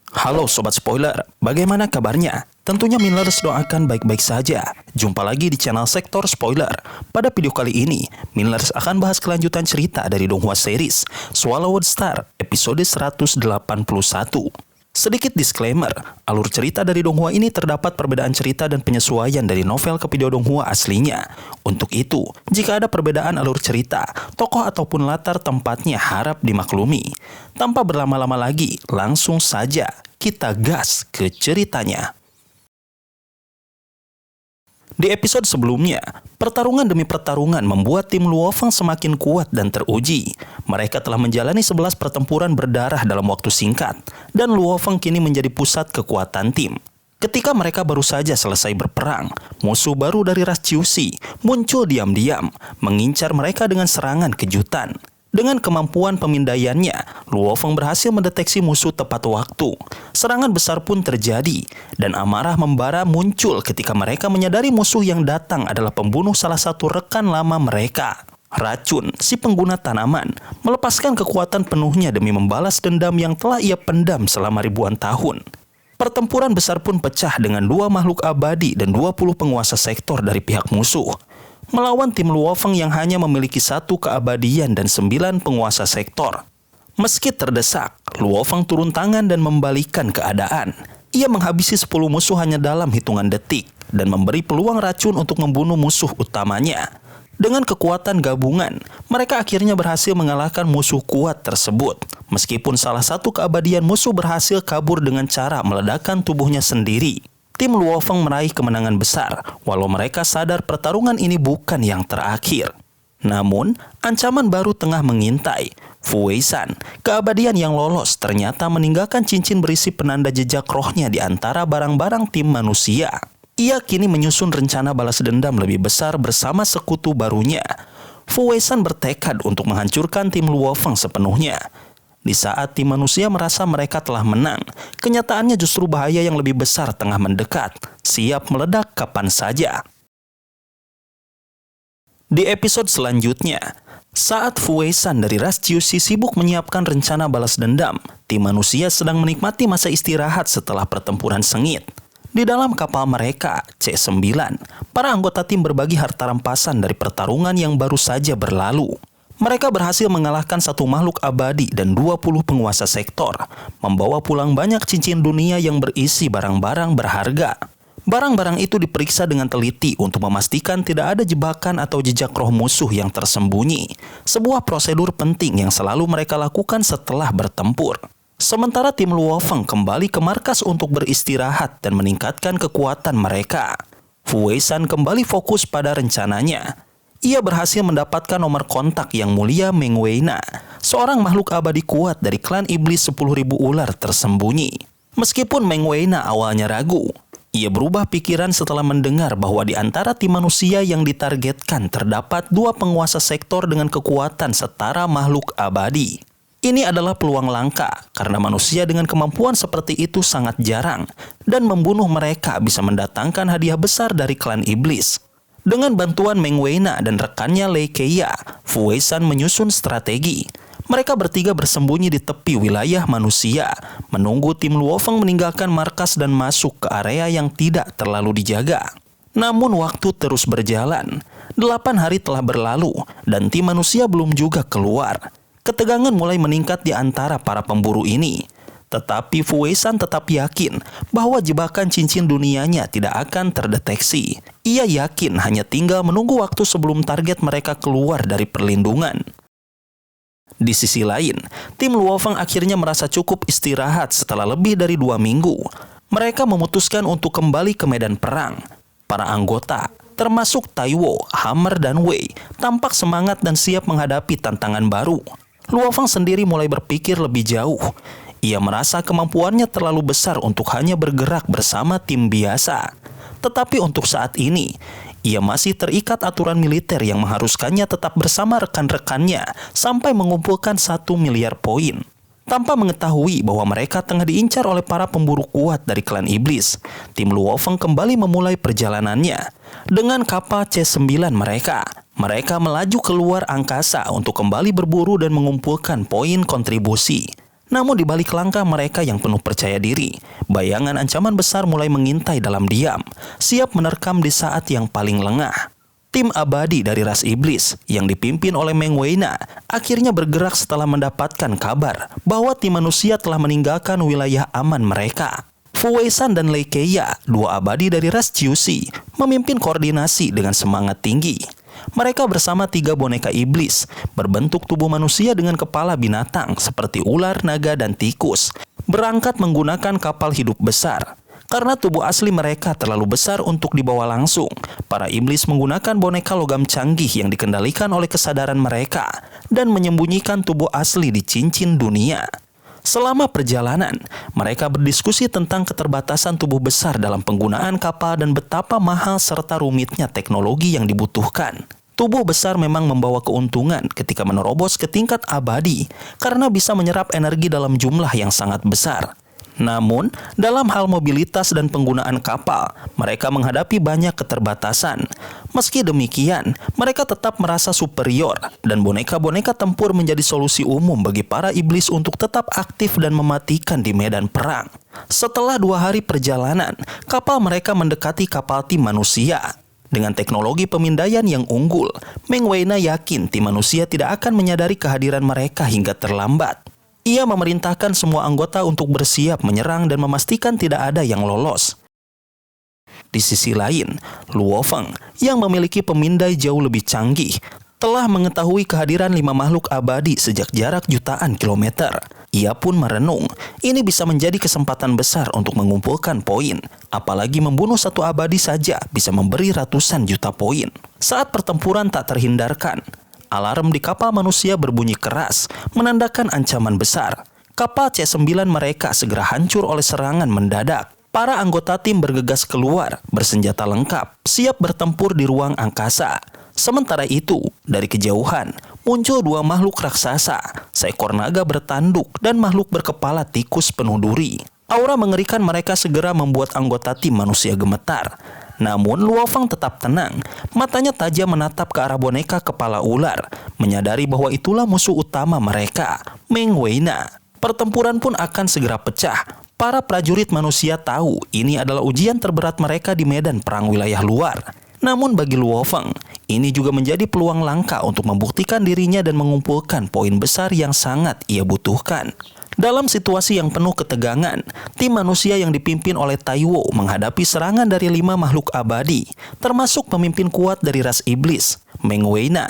Halo Sobat Spoiler, bagaimana kabarnya? Tentunya Millers doakan baik-baik saja. Jumpa lagi di channel Sektor Spoiler. Pada video kali ini, Millers akan bahas kelanjutan cerita dari Donghua series Swallowed Star episode 181. Sedikit disclaimer, alur cerita dari Donghua ini terdapat perbedaan cerita dan penyesuaian dari novel ke video Donghua aslinya. Untuk itu, jika ada perbedaan alur cerita, tokoh ataupun latar tempatnya harap dimaklumi. Tanpa berlama-lama lagi, langsung saja kita gas ke ceritanya. Di episode sebelumnya, pertarungan demi pertarungan membuat tim Luofeng semakin kuat dan teruji. Mereka telah menjalani 11 pertempuran berdarah dalam waktu singkat, dan Luofeng kini menjadi pusat kekuatan tim. Ketika mereka baru saja selesai berperang, musuh baru dari ras Ciusi muncul diam-diam, mengincar mereka dengan serangan kejutan. Dengan kemampuan pemindaiannya, Luofeng berhasil mendeteksi musuh tepat waktu. Serangan besar pun terjadi, dan amarah membara muncul ketika mereka menyadari musuh yang datang adalah pembunuh salah satu rekan lama mereka. Racun, si pengguna tanaman, melepaskan kekuatan penuhnya demi membalas dendam yang telah ia pendam selama ribuan tahun. Pertempuran besar pun pecah dengan 2 makhluk abadi dan 20 penguasa sektor dari pihak musuh, melawan tim Luofeng yang hanya memiliki 1 keabadian dan 9 penguasa sektor. Meski terdesak, Luofeng turun tangan dan membalikan keadaan. Ia menghabisi 10 musuh hanya dalam hitungan detik dan memberi peluang racun untuk membunuh musuh utamanya. Dengan kekuatan gabungan, mereka akhirnya berhasil mengalahkan musuh kuat tersebut. Meskipun salah satu keabadian musuh berhasil kabur dengan cara meledakkan tubuhnya sendiri. Tim Luofeng meraih kemenangan besar, walau mereka sadar pertarungan ini bukan yang terakhir. Namun, ancaman baru tengah mengintai. Fu Weishan, keabadian yang lolos, ternyata meninggalkan cincin berisi penanda jejak rohnya di antara barang-barang tim manusia. Ia kini menyusun rencana balas dendam lebih besar bersama sekutu barunya. Fu Weishan bertekad untuk menghancurkan tim Luofeng sepenuhnya. Di saat tim manusia merasa mereka telah menang, kenyataannya justru bahaya yang lebih besar tengah mendekat, siap meledak kapan saja. Di episode selanjutnya, saat Fu Weishan dari ras Ciusi sibuk menyiapkan rencana balas dendam, tim manusia sedang menikmati masa istirahat setelah pertempuran sengit. Di dalam kapal mereka, C9, para anggota tim berbagi harta rampasan dari pertarungan yang baru saja berlalu. Mereka berhasil mengalahkan 1 makhluk abadi dan 20 penguasa sektor, membawa pulang banyak cincin dunia yang berisi barang-barang berharga. Barang-barang itu diperiksa dengan teliti untuk memastikan tidak ada jebakan atau jejak roh musuh yang tersembunyi. Sebuah prosedur penting yang selalu mereka lakukan setelah bertempur. Sementara tim Luofeng kembali ke markas untuk beristirahat dan meningkatkan kekuatan mereka. Fu Weishan kembali fokus pada rencananya. Ia berhasil mendapatkan nomor kontak yang mulia Meng Weina, seorang makhluk abadi kuat dari klan iblis 10.000 ular tersembunyi. Meskipun Meng Weina awalnya ragu, ia berubah pikiran setelah mendengar bahwa di antara tim manusia yang ditargetkan terdapat 2 penguasa sektor dengan kekuatan setara makhluk abadi. Ini adalah peluang langka karena manusia dengan kemampuan seperti itu sangat jarang, dan membunuh mereka bisa mendatangkan hadiah besar dari klan iblis. Dengan bantuan Meng Weina dan rekannya Lei Keia, Fu Weishan menyusun strategi. Mereka bertiga bersembunyi di tepi wilayah manusia, menunggu tim Luofeng meninggalkan markas dan masuk ke area yang tidak terlalu dijaga. Namun waktu terus berjalan. 8 hari telah berlalu dan tim manusia belum juga keluar. Ketegangan mulai meningkat di antara para pemburu ini. Tetapi Fu Weishan tetap yakin bahwa jebakan cincin dunianya tidak akan terdeteksi. Ia yakin hanya tinggal menunggu waktu sebelum target mereka keluar dari perlindungan. Di sisi lain, tim Luofeng akhirnya merasa cukup istirahat setelah lebih dari 2 minggu. Mereka memutuskan untuk kembali ke medan perang. Para anggota, termasuk Taiwo, Hammer, dan Wei, tampak semangat dan siap menghadapi tantangan baru. Luofeng sendiri mulai berpikir lebih jauh. Ia merasa kemampuannya terlalu besar untuk hanya bergerak bersama tim biasa. Tetapi untuk saat ini, ia masih terikat aturan militer yang mengharuskannya tetap bersama rekan-rekannya sampai mengumpulkan 1 miliar poin. Tanpa mengetahui bahwa mereka tengah diincar oleh para pemburu kuat dari klan iblis, tim Luofeng kembali memulai perjalanannya. Dengan kapal C9 mereka melaju keluar angkasa untuk kembali berburu dan mengumpulkan poin kontribusi. Namun di balik langkah mereka yang penuh percaya diri, bayangan ancaman besar mulai mengintai dalam diam, siap menerkam di saat yang paling lengah. Tim abadi dari ras iblis yang dipimpin oleh Meng Weina akhirnya bergerak setelah mendapatkan kabar bahwa tim manusia telah meninggalkan wilayah aman mereka. Fu Weishan dan Lei Keia, dua abadi dari ras Jiushi, memimpin koordinasi dengan semangat tinggi. Mereka bersama 3 boneka iblis berbentuk tubuh manusia dengan kepala binatang seperti ular, naga, dan tikus, berangkat menggunakan kapal hidup besar. Karena tubuh asli mereka terlalu besar untuk dibawa langsung, para iblis menggunakan boneka logam canggih yang dikendalikan oleh kesadaran mereka dan menyembunyikan tubuh asli di cincin dunia. Selama perjalanan, mereka berdiskusi tentang keterbatasan tubuh besar dalam penggunaan kapal dan betapa mahal serta rumitnya teknologi yang dibutuhkan. Tubuh besar memang membawa keuntungan ketika menerobos ke tingkat abadi karena bisa menyerap energi dalam jumlah yang sangat besar. Namun, dalam hal mobilitas dan penggunaan kapal, mereka menghadapi banyak keterbatasan. Meski demikian, mereka tetap merasa superior dan boneka-boneka tempur menjadi solusi umum bagi para iblis untuk tetap aktif dan mematikan di medan perang. Setelah 2 hari perjalanan, kapal mereka mendekati kapal tim manusia. Dengan teknologi pemindaian yang unggul, Meng Weina yakin tim manusia tidak akan menyadari kehadiran mereka hingga terlambat. Ia memerintahkan semua anggota untuk bersiap menyerang dan memastikan tidak ada yang lolos. Di sisi lain, Luo Feng yang memiliki pemindai jauh lebih canggih telah mengetahui kehadiran 5 makhluk abadi sejak jarak jutaan kilometer. Ia pun merenung, ini bisa menjadi kesempatan besar untuk mengumpulkan poin. Apalagi membunuh 1 abadi saja bisa memberi ratusan juta poin. Saat pertempuran tak terhindarkan, alarm di kapal manusia berbunyi keras, menandakan ancaman besar. Kapal C9 mereka segera hancur oleh serangan mendadak. Para anggota tim bergegas keluar, bersenjata lengkap, siap bertempur di ruang angkasa. Sementara itu, dari kejauhan, muncul 2 makhluk raksasa, seekor naga bertanduk dan makhluk berkepala tikus penuh duri. Aura mengerikan mereka segera membuat anggota tim manusia gemetar. Namun Luo Feng tetap tenang, matanya tajam menatap ke arah boneka kepala ular, menyadari bahwa itulah musuh utama mereka, Meng Weina. Pertempuran pun akan segera pecah. Para prajurit manusia tahu ini adalah ujian terberat mereka di medan perang wilayah luar. Namun bagi Luo Feng, ini juga menjadi peluang langka untuk membuktikan dirinya dan mengumpulkan poin besar yang sangat ia butuhkan. Dalam situasi yang penuh ketegangan, tim manusia yang dipimpin oleh Taiwo menghadapi serangan dari 5 makhluk abadi, termasuk pemimpin kuat dari ras iblis, Meng Weina.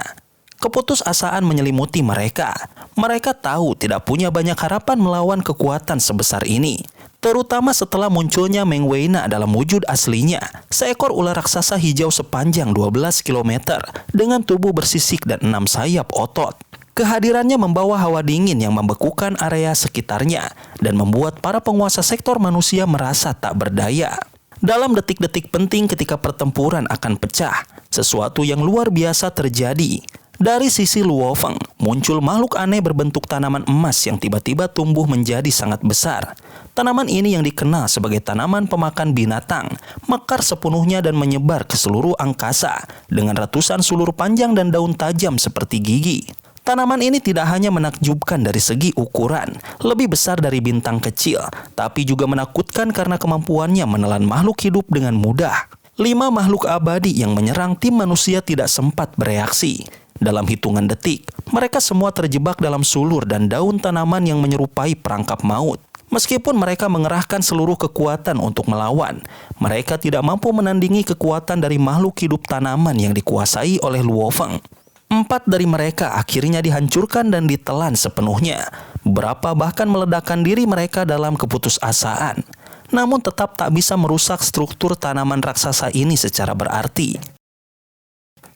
Keputusasaan menyelimuti mereka. Mereka tahu tidak punya banyak harapan melawan kekuatan sebesar ini, terutama setelah munculnya Meng Weina dalam wujud aslinya, seekor ular raksasa hijau sepanjang 12 km dengan tubuh bersisik dan 6 sayap otot. Kehadirannya membawa hawa dingin yang membekukan area sekitarnya dan membuat para penguasa sektor manusia merasa tak berdaya. Dalam detik-detik penting ketika pertempuran akan pecah, sesuatu yang luar biasa terjadi. Dari sisi Luo Feng, muncul makhluk aneh berbentuk tanaman emas yang tiba-tiba tumbuh menjadi sangat besar. Tanaman ini yang dikenal sebagai tanaman pemakan binatang, mekar sepenuhnya dan menyebar ke seluruh angkasa dengan ratusan sulur panjang dan daun tajam seperti gigi. Tanaman ini tidak hanya menakjubkan dari segi ukuran, lebih besar dari bintang kecil, tapi juga menakutkan karena kemampuannya menelan makhluk hidup dengan mudah. 5 makhluk abadi yang menyerang tim manusia tidak sempat bereaksi. Dalam hitungan detik, mereka semua terjebak dalam sulur dan daun tanaman yang menyerupai perangkap maut. Meskipun mereka mengerahkan seluruh kekuatan untuk melawan, mereka tidak mampu menandingi kekuatan dari makhluk hidup tanaman yang dikuasai oleh Luo Feng. 4 dari mereka akhirnya dihancurkan dan ditelan sepenuhnya. Beberapa bahkan meledakkan diri mereka dalam keputusasaan. Namun tetap tak bisa merusak struktur tanaman raksasa ini secara berarti.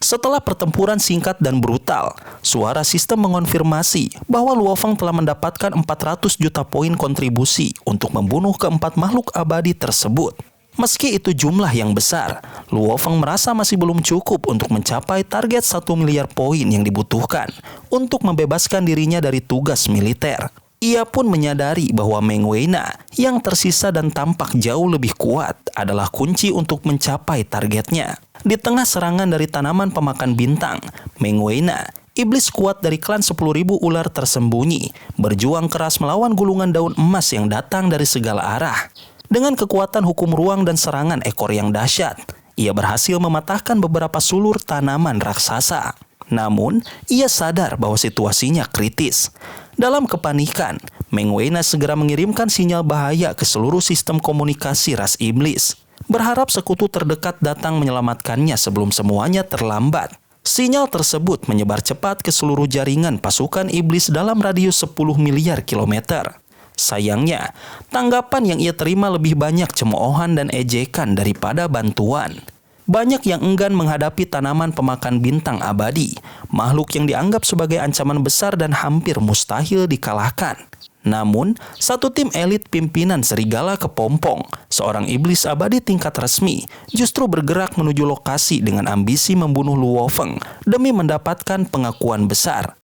Setelah pertempuran singkat dan brutal, suara sistem mengonfirmasi bahwa Luo Feng telah mendapatkan 400 juta poin kontribusi untuk membunuh keempat makhluk abadi tersebut. Meski itu jumlah yang besar, Luo Feng merasa masih belum cukup untuk mencapai target 1 miliar poin yang dibutuhkan untuk membebaskan dirinya dari tugas militer. Ia pun menyadari bahwa Meng Weina yang tersisa dan tampak jauh lebih kuat adalah kunci untuk mencapai targetnya. Di tengah serangan dari tanaman pemakan bintang, Meng Weina Iblis kuat dari klan 10.000 ular tersembunyi, berjuang keras melawan gulungan daun emas yang datang dari segala arah. Dengan kekuatan hukum ruang dan serangan ekor yang dahsyat, ia berhasil mematahkan beberapa sulur tanaman raksasa. Namun, ia sadar bahwa situasinya kritis. Dalam kepanikan, Meng Weina segera mengirimkan sinyal bahaya ke seluruh sistem komunikasi ras iblis, berharap sekutu terdekat datang menyelamatkannya sebelum semuanya terlambat. Sinyal tersebut menyebar cepat ke seluruh jaringan pasukan iblis dalam radius 10 miliar kilometer. Sayangnya, tanggapan yang ia terima lebih banyak cemoohan dan ejekan daripada bantuan. Banyak yang enggan menghadapi tanaman pemakan bintang abadi, makhluk yang dianggap sebagai ancaman besar dan hampir mustahil dikalahkan. Namun, satu tim elit pimpinan Serigala Kepompong, seorang iblis abadi tingkat resmi, justru bergerak menuju lokasi dengan ambisi membunuh Luo Feng demi mendapatkan pengakuan besar.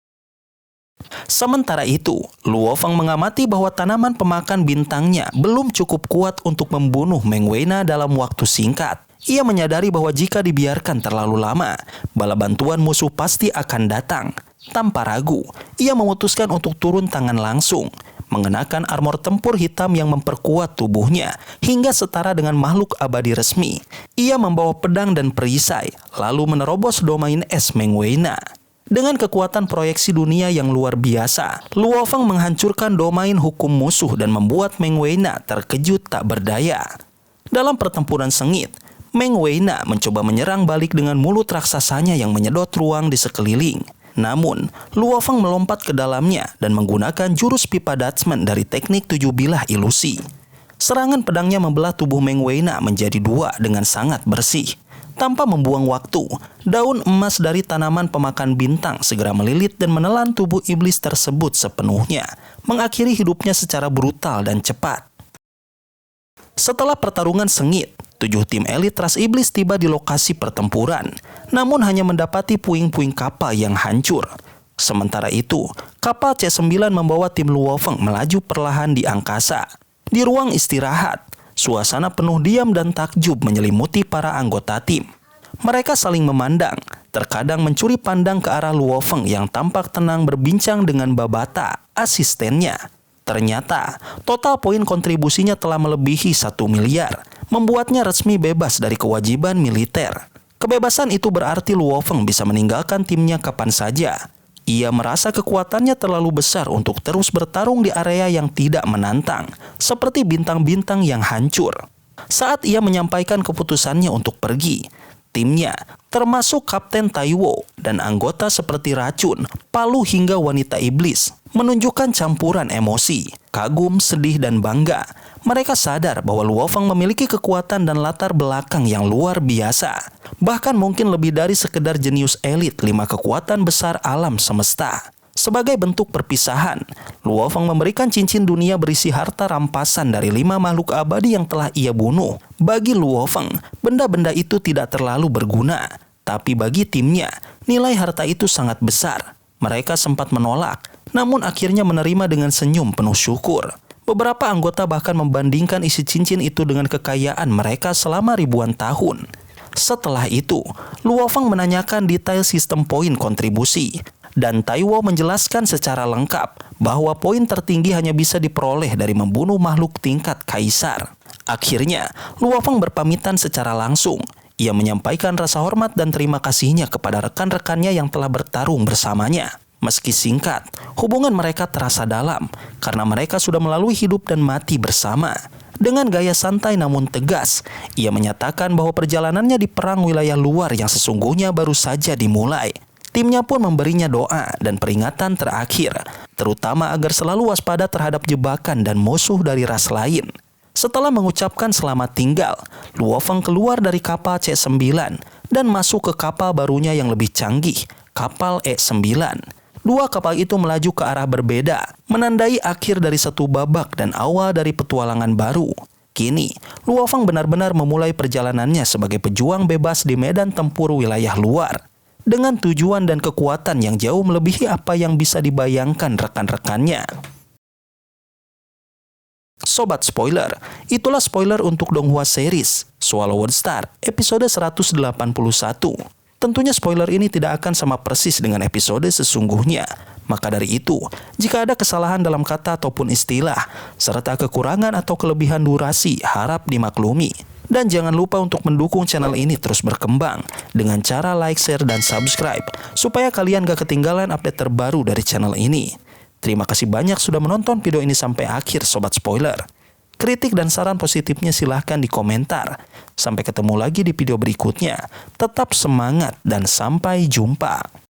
Sementara itu, Luo Feng mengamati bahwa tanaman pemakan bintangnya belum cukup kuat untuk membunuh Meng Weina dalam waktu singkat. Ia menyadari bahwa jika dibiarkan terlalu lama, bala bantuan musuh pasti akan datang. Tanpa ragu, ia memutuskan untuk turun tangan langsung, mengenakan armor tempur hitam yang memperkuat tubuhnya hingga setara dengan makhluk abadi resmi. Ia membawa pedang dan perisai, lalu menerobos domain es Meng Weina. Dengan kekuatan proyeksi dunia yang luar biasa, Luo Feng menghancurkan domain hukum musuh dan membuat Meng Weina terkejut tak berdaya. Dalam pertempuran sengit, Meng Weina mencoba menyerang balik dengan mulut raksasanya yang menyedot ruang di sekeliling. Namun, Luo Feng melompat ke dalamnya dan menggunakan jurus pipa Dutchman dari teknik 7 bilah ilusi. Serangan pedangnya membelah tubuh Meng Weina menjadi 2 dengan sangat bersih. Tanpa membuang waktu, daun emas dari tanaman pemakan bintang segera melilit dan menelan tubuh iblis tersebut sepenuhnya, mengakhiri hidupnya secara brutal dan cepat. Setelah pertarungan sengit, 7 tim elit ras iblis tiba di lokasi pertempuran, namun hanya mendapati puing-puing kapal yang hancur. Sementara itu, kapal C9 membawa tim Luo Feng melaju perlahan di angkasa. Di ruang istirahat, suasana penuh diam dan takjub menyelimuti para anggota tim. Mereka saling memandang, terkadang mencuri pandang ke arah Luo Feng yang tampak tenang berbincang dengan Babata, asistennya. Ternyata, total poin kontribusinya telah melebihi 1 miliar, membuatnya resmi bebas dari kewajiban militer. Kebebasan itu berarti Luo Feng bisa meninggalkan timnya kapan saja. Ia merasa kekuatannya terlalu besar untuk terus bertarung di area yang tidak menantang, seperti bintang-bintang yang hancur. Saat ia menyampaikan keputusannya untuk pergi, timnya, termasuk Kapten Taiwo dan anggota seperti Racun, Palu hingga Wanita Iblis, menunjukkan campuran emosi, kagum, sedih, dan bangga. Mereka sadar bahwa Luo Feng memiliki kekuatan dan latar belakang yang luar biasa. Bahkan mungkin lebih dari sekedar jenius elit 5 kekuatan besar alam semesta. Sebagai bentuk perpisahan, Luo Feng memberikan cincin dunia berisi harta rampasan dari 5 makhluk abadi yang telah ia bunuh. Bagi Luo Feng, benda-benda itu tidak terlalu berguna. Tapi bagi timnya, nilai harta itu sangat besar. Mereka sempat menolak, namun akhirnya menerima dengan senyum penuh syukur. Beberapa anggota bahkan membandingkan isi cincin itu dengan kekayaan mereka selama ribuan tahun. Setelah itu, Luo Feng menanyakan detail sistem poin kontribusi, dan Taiwo menjelaskan secara lengkap bahwa poin tertinggi hanya bisa diperoleh dari membunuh makhluk tingkat kaisar. Akhirnya, Luo Feng berpamitan secara langsung. Ia menyampaikan rasa hormat dan terima kasihnya kepada rekan-rekannya yang telah bertarung bersamanya. Meski singkat, hubungan mereka terasa dalam karena mereka sudah melalui hidup dan mati bersama. Dengan gaya santai namun tegas, ia menyatakan bahwa perjalanannya di perang wilayah luar yang sesungguhnya baru saja dimulai. Timnya pun memberinya doa dan peringatan terakhir, terutama agar selalu waspada terhadap jebakan dan musuh dari ras lain. Setelah mengucapkan selamat tinggal, Luo Feng keluar dari kapal C9 dan masuk ke kapal barunya yang lebih canggih, kapal E9. 2 kapal itu melaju ke arah berbeda, menandai akhir dari satu babak dan awal dari petualangan baru. Kini, Luo Feng benar-benar memulai perjalanannya sebagai pejuang bebas di medan tempur wilayah luar, dengan tujuan dan kekuatan yang jauh melebihi apa yang bisa dibayangkan rekan-rekannya. Sobat spoiler, itulah spoiler untuk Donghua series Swallowed Star episode 181. Tentunya spoiler ini tidak akan sama persis dengan episode sesungguhnya. Maka dari itu, jika ada kesalahan dalam kata ataupun istilah, serta kekurangan atau kelebihan durasi, harap dimaklumi. Dan jangan lupa untuk mendukung channel ini terus berkembang dengan cara like, share, dan subscribe, supaya kalian gak ketinggalan update terbaru dari channel ini. Terima kasih banyak sudah menonton video ini sampai akhir Sobat Spoiler. Kritik dan saran positifnya silahkan di komentar. Sampai ketemu lagi di video berikutnya. Tetap semangat dan sampai jumpa.